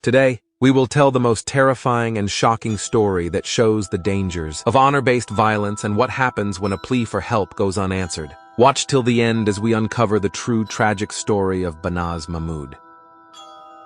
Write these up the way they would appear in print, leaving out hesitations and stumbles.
Today, we will tell the most terrifying and shocking story that shows the dangers of honor-based violence and what happens when a plea for help goes unanswered. Watch till the end as we uncover the true tragic story of Banaz Mahmod.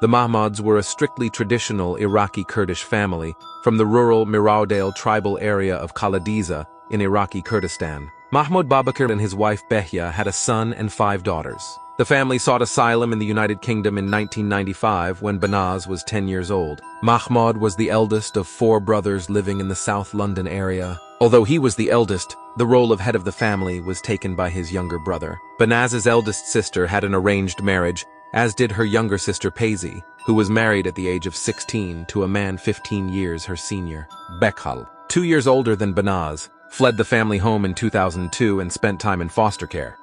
The Mahmods were a strictly traditional Iraqi Kurdish family from the rural Miradale tribal area of Khaladiza in Iraqi Kurdistan. Mahmoud Babakar and his wife Behya had a son and 5 daughters. The family sought asylum in the United Kingdom in 1995 when Banaz was 10 years old. Mahmoud was the eldest of 4 brothers living in the South London area. Although he was the eldest, the role of head of the family was taken by his younger brother. Banaz's eldest sister had an arranged marriage, as did her younger sister Paisy, who was married at the age of 16 to a man 15 years her senior. Bekhal, 2 years older than Banaz, fled the family home in 2002 and spent time in foster care.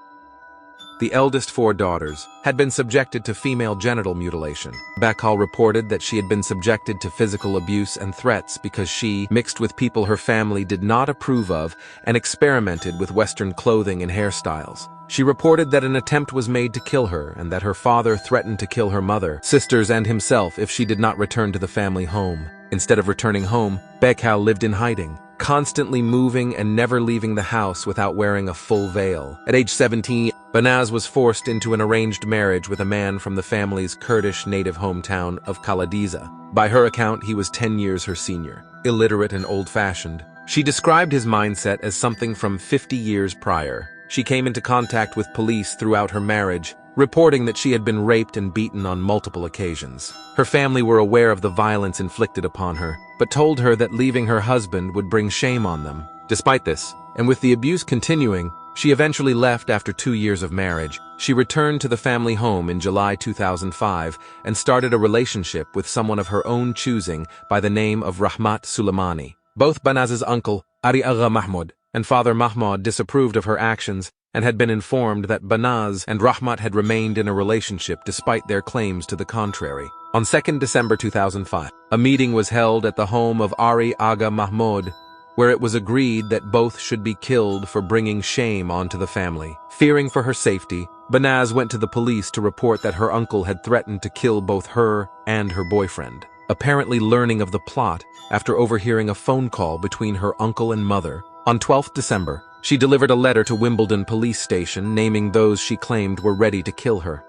The eldest 4 daughters had been subjected to female genital mutilation. Bekhal reported that she had been subjected to physical abuse and threats because she mixed with people her family did not approve of and experimented with Western clothing and hairstyles. She reported that an attempt was made to kill her and that her father threatened to kill her mother, sisters, and himself if she did not return to the family home. Instead of returning home, Bekhal lived in hiding, constantly moving and never leaving the house without wearing a full veil. At age 17, Banaz was forced into an arranged marriage with a man from the family's Kurdish native hometown of Khaladiza. By her account, he was 10 years her senior. Illiterate and old-fashioned, she described his mindset as something from 50 years prior. She came into contact with police throughout her marriage, reporting that she had been raped and beaten on multiple occasions. Her family were aware of the violence inflicted upon her, but told her that leaving her husband would bring shame on them. Despite this, and with the abuse continuing, she eventually left after 2 years of marriage. She returned to the family home in July 2005 and started a relationship with someone of her own choosing by the name of Rahmat Suleimani. Both Banaz's uncle, Ari Agha Mahmod, and father Mahmod disapproved of her actions and had been informed that Banaz and Rahmat had remained in a relationship despite their claims to the contrary. On 2 December 2005, a meeting was held at the home of Ari Agha Mahmod, where it was agreed that both should be killed for bringing shame onto the family. Fearing for her safety, Banaz went to the police to report that her uncle had threatened to kill both her and her boyfriend. Apparently learning of the plot after overhearing a phone call between her uncle and mother, on 12 December, she delivered a letter to Wimbledon police station naming those she claimed were ready to kill her.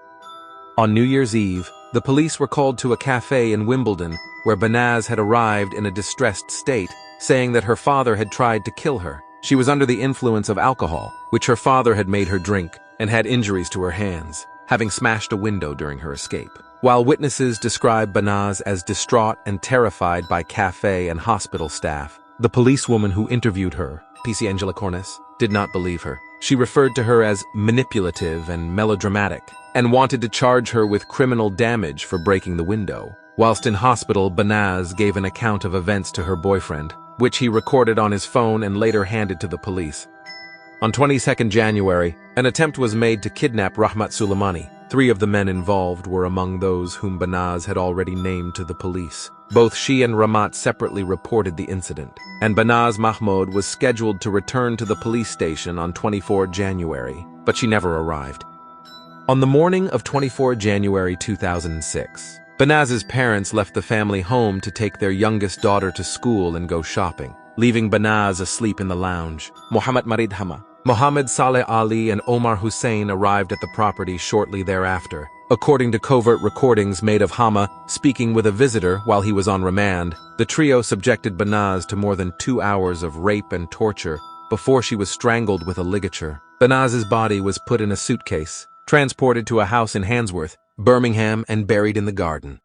On New Year's Eve, the police were called to a cafe in Wimbledon where Banaz had arrived in a distressed state, saying that her father had tried to kill her. She was under the influence of alcohol, which her father had made her drink, and had injuries to her hands, having smashed a window during her escape. While witnesses described Banaz as distraught and terrified by cafe and hospital staff, the policewoman who interviewed her, PC Angela Cornes, did not believe her. She referred to her as manipulative and melodramatic, and wanted to charge her with criminal damage for breaking the window. Whilst in hospital, Banaz gave an account of events to her boyfriend, which he recorded on his phone and later handed to the police. On 22 January, an attempt was made to kidnap Rahmat Suleimani. 3 of the men involved were among those whom Banaz had already named to the police. Both she and Rahmat separately reported the incident, and Banaz Mahmod was scheduled to return to the police station on 24 January, but she never arrived. On the morning of 24 January 2006, Banaz's parents left the family home to take their youngest daughter to school and go shopping, leaving Banaz asleep in the lounge. Mohammed Marid Hama, Mohammed Saleh Ali, and Omar Hussein arrived at the property shortly thereafter. According to covert recordings made of Hama speaking with a visitor while he was on remand, the trio subjected Banaz to more than 2 hours of rape and torture before she was strangled with a ligature. Banaz's body was put in a suitcase, transported to a house in Handsworth, Birmingham, and buried in the garden.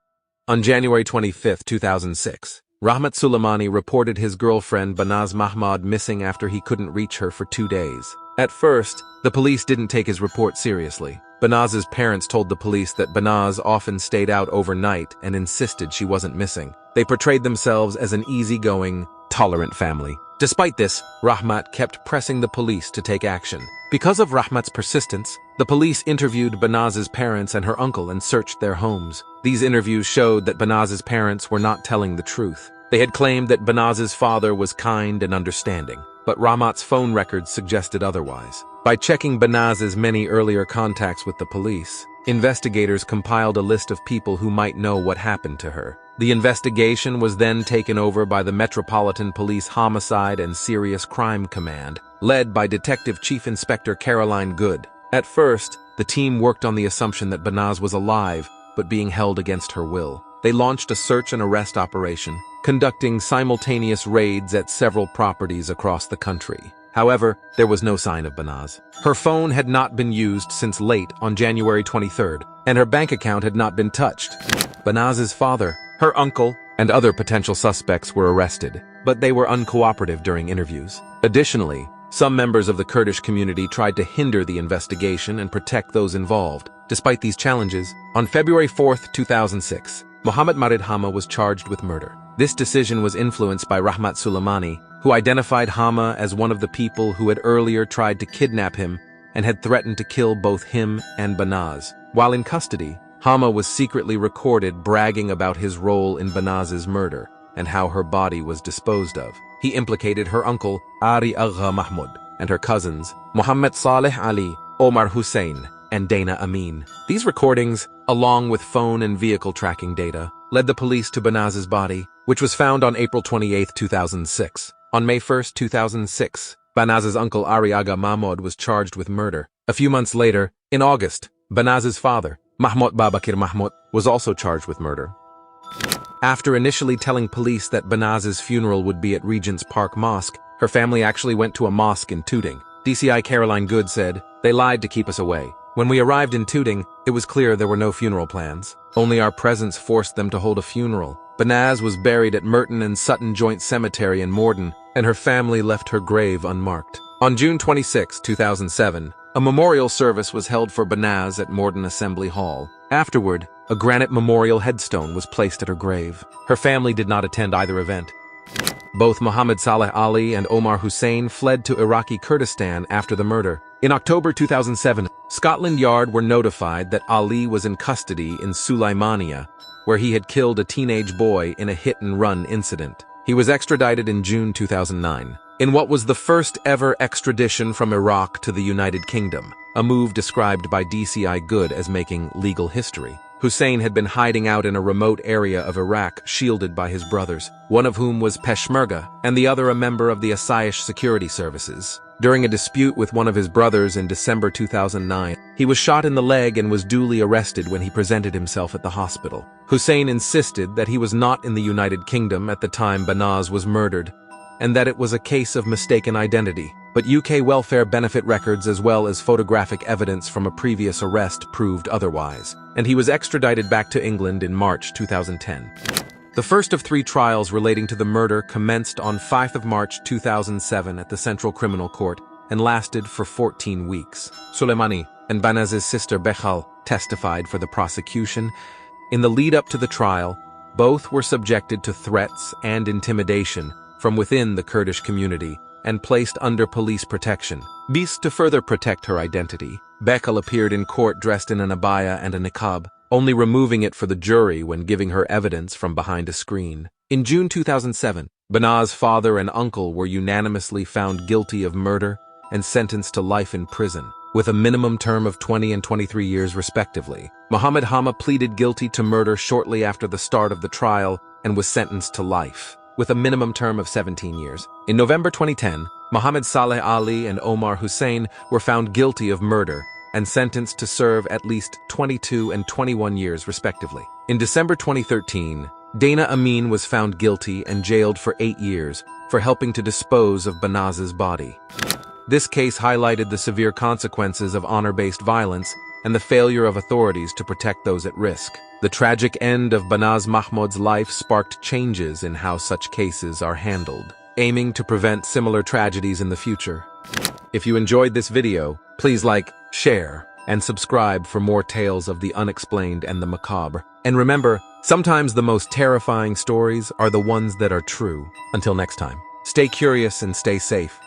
On January 25, 2006, Rahmat Suleimani reported his girlfriend Banaz Mahmod missing after he couldn't reach her for 2 days. At first, the police didn't take his report seriously. Banaz's parents told the police that Banaz often stayed out overnight and insisted she wasn't missing. They portrayed themselves as an easygoing, tolerant family. Despite this, Rahmat kept pressing the police to take action. Because of Rahmat's persistence, the police interviewed Banaz's parents and her uncle and searched their homes. These interviews showed that Banaz's parents were not telling the truth. They had claimed that Banaz's father was kind and understanding, but Rahmat's phone records suggested otherwise. By checking Banaz's many earlier contacts with the police, investigators compiled a list of people who might know what happened to her. The investigation was then taken over by the Metropolitan Police Homicide and Serious Crime Command, led by Detective Chief Inspector Caroline Good. At first, the team worked on the assumption that Banaz was alive, but being held against her will. They launched a search and arrest operation, conducting simultaneous raids at several properties across the country. However, there was no sign of Banaz. Her phone had not been used since late on January 23rd, and her bank account had not been touched. Banaz's father, her uncle, and other potential suspects were arrested, but they were uncooperative during interviews. Additionally, some members of the Kurdish community tried to hinder the investigation and protect those involved. Despite these challenges, on February 4, 2006, Mohammed Marid Hama was charged with murder. This decision was influenced by Rahmat Suleimani, who identified Hama as one of the people who had earlier tried to kidnap him and had threatened to kill both him and Banaz. While in custody, Hama was secretly recorded bragging about his role in Banaz's murder and how her body was disposed of. He implicated her uncle, Banaz Mahmod, and her cousins, Mohammed Saleh Ali, Omar Hussein, and Dana Amin. These recordings, along with phone and vehicle tracking data, led the police to Banaz's body, which was found on April 28, 2006. On May 1, 2006, Banaz's uncle Banaz Mahmod was charged with murder. A few months later, in August, Banaz's father, Mahmoud Babakir Mahmoud, was also charged with murder. After initially telling police that Banaz's funeral would be at Regent's Park Mosque, her family actually went to a mosque in Tooting. DCI Caroline Good said, "They lied to keep us away. When we arrived in Tooting, it was clear there were no funeral plans. Only our presence forced them to hold a funeral. Banaz was buried at Merton and Sutton Joint Cemetery in Morden, and her family left her grave unmarked." On June 26, 2007, a memorial service was held for Banaz at Morden Assembly Hall. Afterward, a granite memorial headstone was placed at her grave. Her family did not attend either event. Both Mohammed Saleh Ali and Omar Hussein fled to Iraqi Kurdistan after the murder. In October 2007, Scotland Yard were notified that Ali was in custody in Sulaimania, where he had killed a teenage boy in a hit-and-run incident. He was extradited in June 2009, in what was the first ever extradition from Iraq to the United Kingdom, a move described by DCI Good as making legal history. Hussein had been hiding out in a remote area of Iraq, shielded by his brothers, one of whom was Peshmerga, and the other a member of the Asayish security services. During a dispute with one of his brothers in December 2009, he was shot in the leg and was duly arrested when he presented himself at the hospital. Hussein insisted that he was not in the United Kingdom at the time Banaz was murdered, and that it was a case of mistaken identity. But UK welfare benefit records as well as photographic evidence from a previous arrest proved otherwise, and he was extradited back to England in March 2010. The first of 3 trials relating to the murder commenced on 5 March 2007 at the Central Criminal Court and lasted for 14 weeks. Suleimani and Banaz's sister Bechal testified for the prosecution. In the lead-up to the trial, both were subjected to threats and intimidation from within the Kurdish community and placed under police protection. To further protect her identity, Bechal appeared in court dressed in an abaya and a niqab, only removing it for the jury when giving her evidence from behind a screen. In June 2007, Banaz's father and uncle were unanimously found guilty of murder and sentenced to life in prison, with a minimum term of 20 and 23 years respectively. Mohammed Hama pleaded guilty to murder shortly after the start of the trial and was sentenced to life, with a minimum term of 17 years. In November 2010, Mohammed Saleh Ali and Omar Hussein were found guilty of murder and sentenced to serve at least 22 and 21 years respectively. In December 2013, Dana Amin was found guilty and jailed for 8 years for helping to dispose of Banaz's body. This case highlighted the severe consequences of honor-based violence and the failure of authorities to protect those at risk. The tragic end of Banaz Mahmod's life sparked changes in how such cases are handled, aiming to prevent similar tragedies in the future. If you enjoyed this video, please like, share, and subscribe for more tales of the unexplained and the macabre. And remember, sometimes the most terrifying stories are the ones that are true. Until next time, stay curious and stay safe.